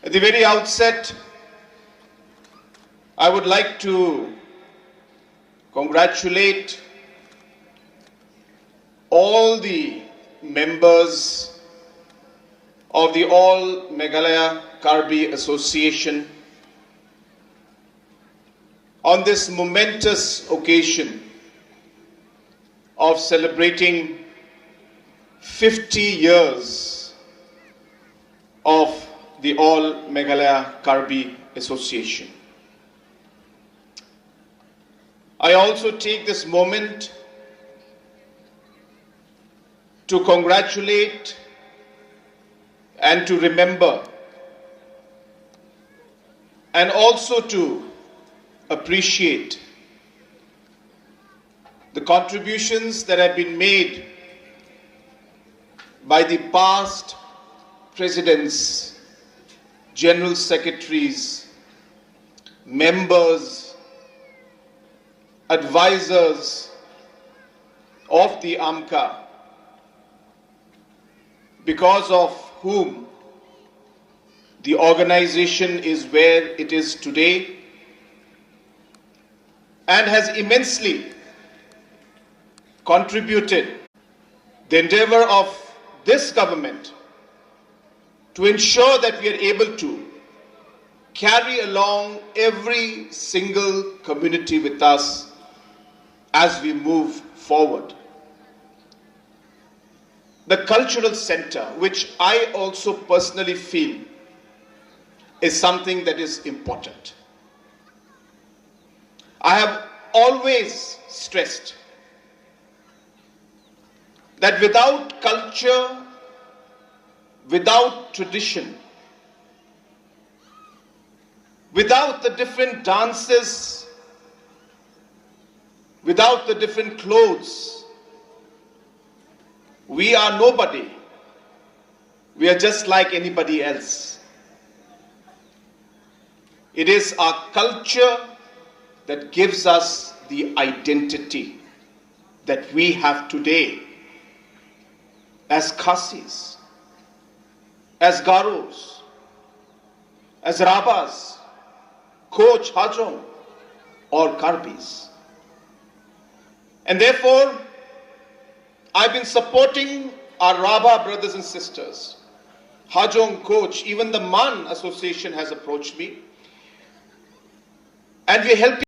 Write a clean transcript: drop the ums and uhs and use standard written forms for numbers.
At the very outset, I would like to congratulate all the members of the All Meghalaya Karbi Association on this momentous occasion of celebrating 50 years of the All Meghalaya Karbi Association. I also take this moment to congratulate and to remember and also to appreciate the contributions that have been made by the past presidents, general secretaries, members, advisors of the AMKA, because of whom the organization is where it is today and has immensely contributed the endeavor of this government to ensure that we are able to carry along every single community with us as we move forward. The cultural center, which I also personally feel is something that is important. I have always stressed that without culture, without tradition, without the different dances, without the different clothes, we are nobody. We are just like anybody else. It is our culture that gives us the identity that we have today as Khasis, as Garos, as Rabas, Koch, Hajong, or Karbis. And therefore, I've been supporting our Rabha brothers and sisters. Hajong, Koch, even the Man Association has approached me. And we're helping